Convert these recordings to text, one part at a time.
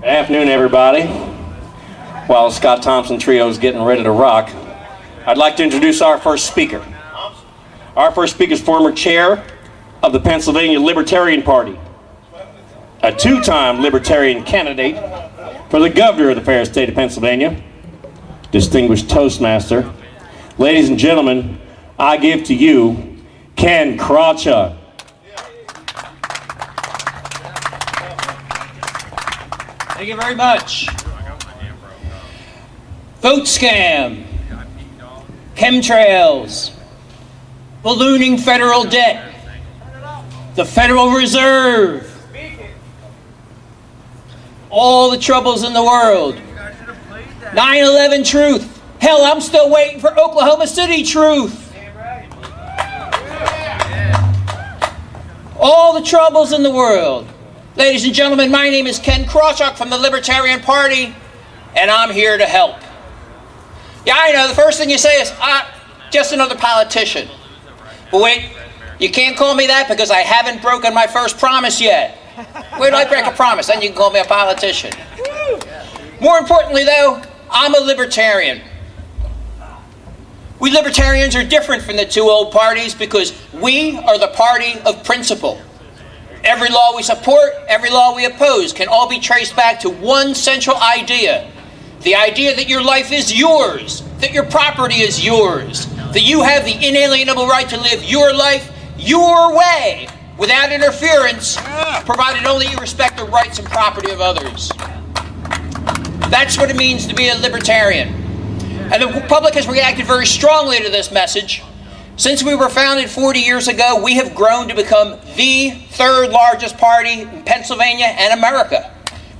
Afternoon, everybody. While the Scott Thompson Trio is getting ready to rock, I'd like to introduce our first speaker. Our first speaker is former chair of the Pennsylvania Libertarian Party, a two-time Libertarian candidate for the governor of the fair state of Pennsylvania, distinguished Toastmaster. Ladies and gentlemen, I give to you Ken Krawchuk. Thank you very much. Vote scam, chemtrails, ballooning federal debt, the Federal Reserve, all the troubles in the world, 9/11 truth. Hell, I'm still waiting for Oklahoma City truth. All the troubles in the world. Ladies and gentlemen, my name is Ken Krawchuk from the Libertarian Party, and I'm here to help. Yeah, I know, the first thing you say is, just another politician. But wait, you can't call me that because I haven't broken my first promise yet. Where do I break a promise? Then you can call me a politician. More importantly, though, I'm a libertarian. We libertarians are different from the two old parties because we are the party of principle. Every law we support, every law we oppose can all be traced back to one central idea. The idea that your life is yours, that your property is yours, that you have the inalienable right to live your life your way without interference, provided only you respect the rights and property of others. That's what it means to be a libertarian. And the public has reacted very strongly to this message. Since we were founded 40 years ago, we have grown to become the third largest party in Pennsylvania and America.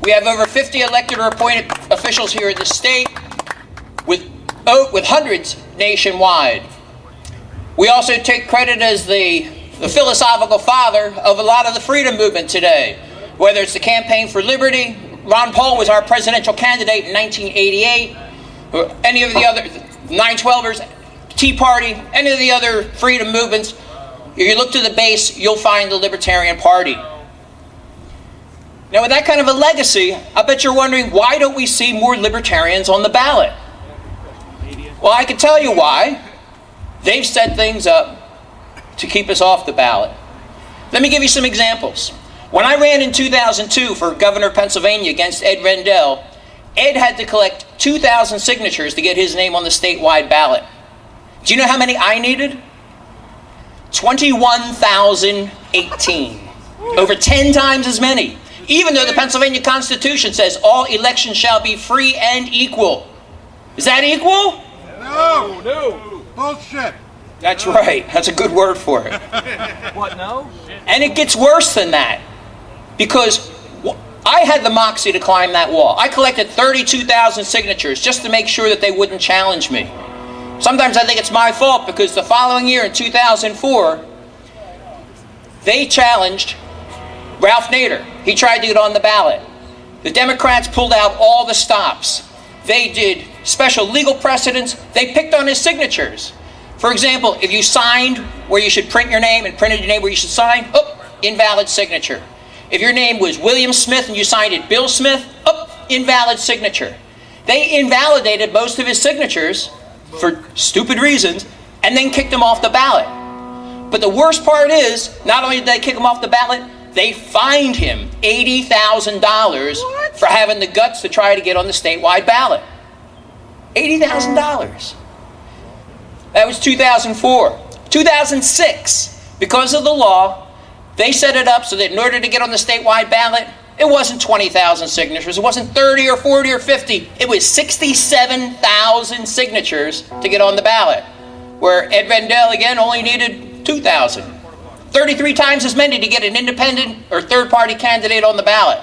We have over 50 elected or appointed officials here in the state, with hundreds nationwide. We also take credit as the philosophical father of a lot of the freedom movement today. Whether it's the Campaign for Liberty, Ron Paul was our presidential candidate in 1988, or any of the other 9/12ers, Tea Party, any of the other freedom movements. If you look to the base, you'll find the Libertarian Party. Now, with that kind of a legacy, I bet you're wondering, why don't we see more libertarians on the ballot? Well, I can tell you why. They've set things up to keep us off the ballot. Let me give you some examples. When I ran in 2002 for governor of Pennsylvania against Ed Rendell, Ed had to collect 2,000 signatures to get his name on the statewide ballot. Do you know how many I needed? 21,018. Over 10 times as many. Even though the Pennsylvania Constitution says all elections shall be free and equal. Is that equal? No. No. Bullshit. That's right. That's a good word for it. What, no? And it gets worse than that. Because I had the moxie to climb that wall. I collected 32,000 signatures just to make sure that they wouldn't challenge me. Sometimes I think it's my fault because the following year in 2004, they challenged Ralph Nader. He tried to get on the ballot. The Democrats pulled out all the stops. They did special legal precedents. They picked on his signatures. For example, if you signed where you should print your name and printed your name where you should sign, invalid signature. If your name was William Smith and you signed it Bill Smith, invalid signature. They invalidated most of his signatures for stupid reasons and then kicked him off the ballot. But the worst part is, not only did they kick him off the ballot, they fined him $80,000 for having the guts to try to get on the statewide ballot. $80,000. That was 2004. 2006, because of the law, they set it up so that in order to get on the statewide ballot, it wasn't 20,000 signatures, it wasn't 30 or 40 or 50, it was 67,000 signatures to get on the ballot, where Ed Rendell, again, only needed 2,000. 33 times as many to get an independent or third-party candidate on the ballot.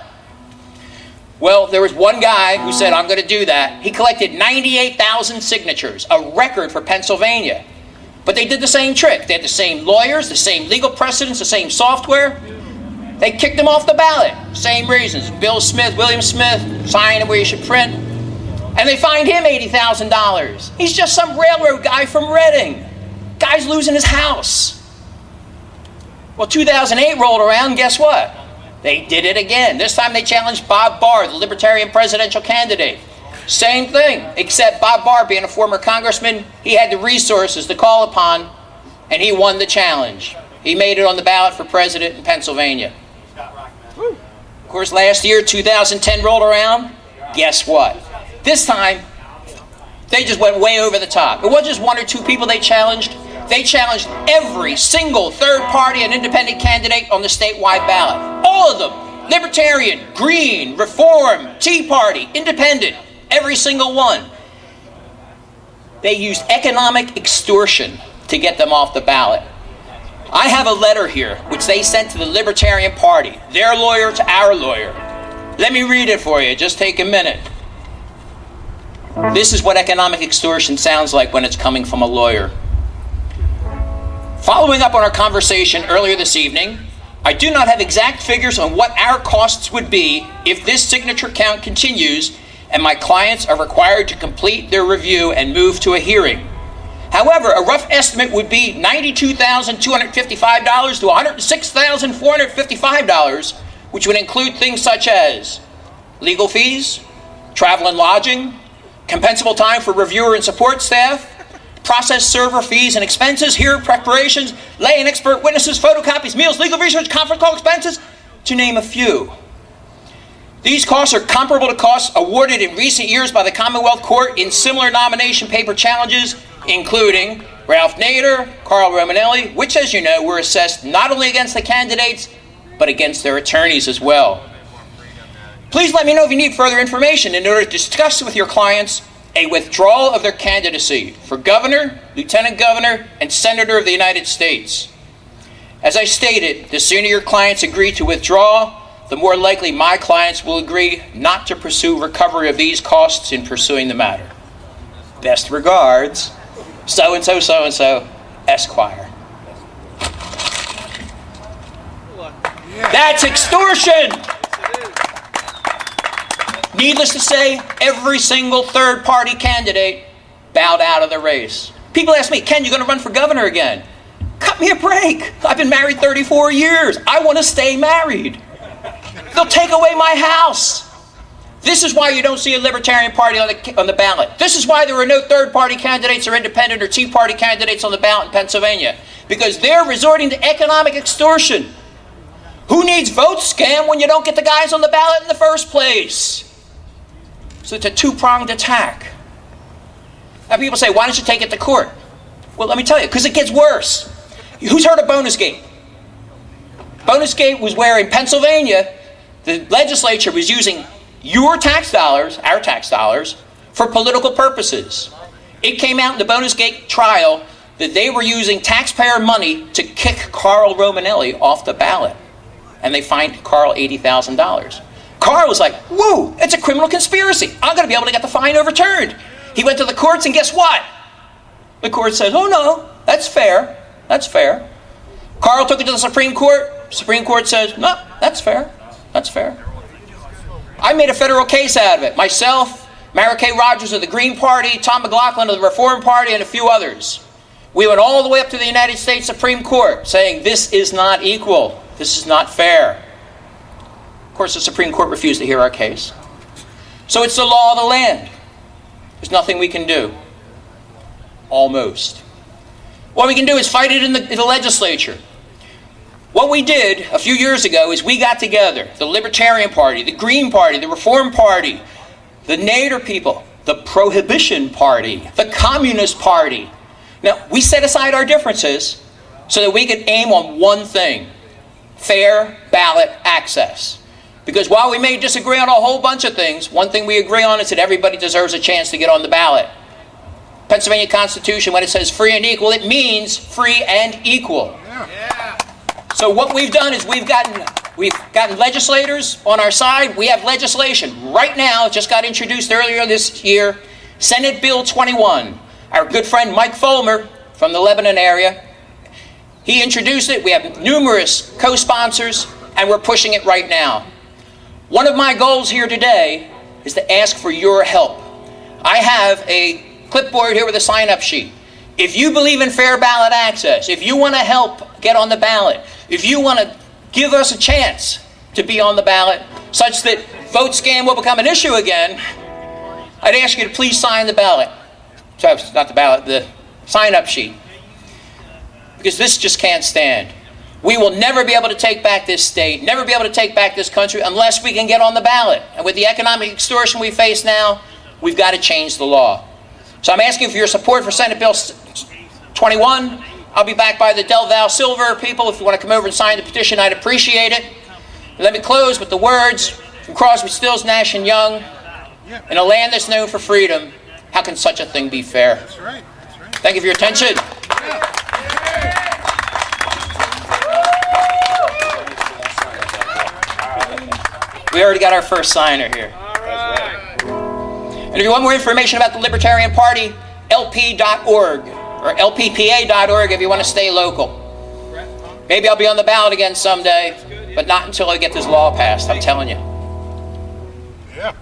Well, there was one guy who said, I'm going to do that. He collected 98,000 signatures, a record for Pennsylvania. But they did the same trick. They had the same lawyers, the same legal precedents, the same software. They kicked him off the ballot. Same reasons. Bill Smith, William Smith, sign where you should print. And they fined him $80,000. He's just some railroad guy from Reading. Guy's losing his house. Well, 2008 rolled around, and guess what? They did it again. This time they challenged Bob Barr, the Libertarian presidential candidate. Same thing, except Bob Barr, being a former congressman, he had the resources to call upon, and he won the challenge. He made it on the ballot for president in Pennsylvania. Of course, last year, 2010 rolled around. Guess what? This time, they just went way over the top. It wasn't just one or two people they challenged. They challenged every single third party and independent candidate on the statewide ballot. All of them. Libertarian, Green, Reform, Tea Party, Independent. Every single one. They used economic extortion to get them off the ballot. I have a letter here which they sent to the Libertarian Party, their lawyer to our lawyer. Let me read it for you. Just take a minute. This is what economic extortion sounds like when it's coming from a lawyer. Following up on our conversation earlier this evening, I do not have exact figures on what our costs would be if this signature count continues and my clients are required to complete their review and move to a hearing. However, a rough estimate would be $92,255 to $106,455, which would include things such as legal fees, travel and lodging, compensable time for reviewer and support staff, process server fees and expenses, hearing preparations, lay and expert witnesses, photocopies, meals, legal research, conference call expenses, to name a few. These costs are comparable to costs awarded in recent years by the Commonwealth Court in similar nomination paper challenges, including Ralph Nader, Carl Romanelli, which, as you know, were assessed not only against the candidates, but against their attorneys as well. Please let me know if you need further information in order to discuss with your clients a withdrawal of their candidacy for governor, lieutenant governor, and senator of the United States. As I stated, the sooner your clients agree to withdraw, the more likely my clients will agree not to pursue recovery of these costs in pursuing the matter. Best regards, so-and-so, so-and-so, Esquire. That's extortion! Needless to say, every single third-party candidate bowed out of the race. People ask me, Ken, you going to run for governor again? Cut me a break. I've been married 34 years. I want to stay married. They'll take away my house. This is why you don't see a Libertarian Party on the ballot. This is why there are no third-party candidates or independent or Tea Party candidates on the ballot in Pennsylvania. Because they're resorting to economic extortion. Who needs vote scam when you don't get the guys on the ballot in the first place? So it's a two-pronged attack. Now people say, why don't you take it to court? Well, let me tell you, because it gets worse. Who's heard of Bonusgate? Bonusgate was where in Pennsylvania, the legislature was using your tax dollars, our tax dollars, for political purposes. It came out in the Bonusgate trial that they were using taxpayer money to kick Carl Romanelli off the ballot. And they fined Carl $80,000. Carl was like, whoa, it's a criminal conspiracy. I'm going to be able to get the fine overturned. He went to the courts and guess what? The court says, oh no, that's fair. That's fair. Carl took it to the Supreme Court. Supreme Court says, no, that's fair. That's fair. I made a federal case out of it. Myself, Mara Kay Rogers of the Green Party, Tom McLaughlin of the Reform Party, and a few others. We went all the way up to the United States Supreme Court saying this is not equal. This is not fair. Of course, the Supreme Court refused to hear our case. So it's the law of the land. There's nothing we can do. Almost. What we can do is fight it in the legislature. What we did a few years ago is we got together, the Libertarian Party, the Green Party, the Reform Party, the Nader people, the Prohibition Party, the Communist Party. Now, we set aside our differences so that we could aim on one thing: fair ballot access. Because while we may disagree on a whole bunch of things, one thing we agree on is that everybody deserves a chance to get on the ballot. Pennsylvania Constitution, when it says free and equal, it means free and equal. Yeah. So what we've done is we've gotten legislators on our side. We have legislation right now, just got introduced earlier this year, Senate Bill 21. Our good friend Mike Fulmer from the Lebanon area, he introduced it. We have numerous co-sponsors, and we're pushing it right now. One of my goals here today is to ask for your help. I have a clipboard here with a sign-up sheet. If you believe in fair ballot access, if you want to help get on the ballot, if you want to give us a chance to be on the ballot, such that vote scam will become an issue again, I'd ask you to please sign the ballot. Sorry, not the ballot, the sign-up sheet. Because this just can't stand. We will never be able to take back this state, never be able to take back this country unless we can get on the ballot. And with the economic extortion we face now, we've got to change the law. So I'm asking for your support for Senate Bill 21. I'll be back by the Del Val Silver people. If you want to come over and sign the petition, I'd appreciate it. And let me close with the words from Crosby, Stills, Nash and Young. In a land that's known for freedom, how can such a thing be fair? That's right. That's right. Thank you for your attention. We already got our first signer here. And if you want more information about the Libertarian Party, lp.org or lppa.org if you want to stay local. Maybe I'll be on the ballot again someday, but not until I get this law passed, I'm telling you. Yeah.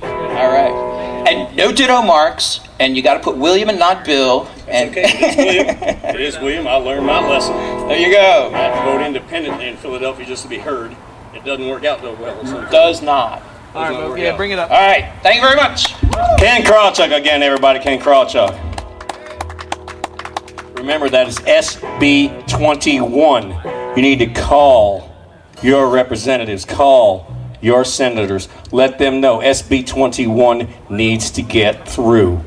All right. And no ditto marks, and you got to put William and not Bill. And Okay, it's William. It is William. I learned my lesson. There you go. I have to vote independently in Philadelphia just to be heard. It doesn't work out so well. It does not. All right, Mo, yeah, bring it up. All right. Thank you very much. Ken Krawchuk again, everybody. Ken Krawchuk. Remember, that is SB 21. You need to call your representatives. Call your senators. Let them know SB 21 needs to get through.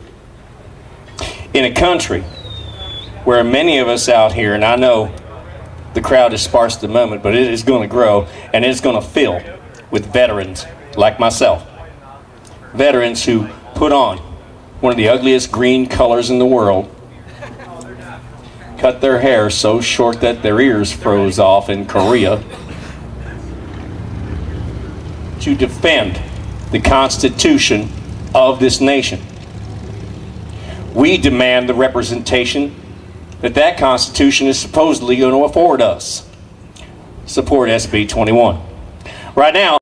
In a country where many of us out here, and I know the crowd is sparse at the moment, but it is going to grow, and it's going to fill with veterans like myself. Veterans who put on one of the ugliest green colors in the world, cut their hair so short that their ears froze off in Korea, to defend the Constitution of this nation. We demand the representation that that Constitution is supposedly going to afford us. Support SB 21. Right now,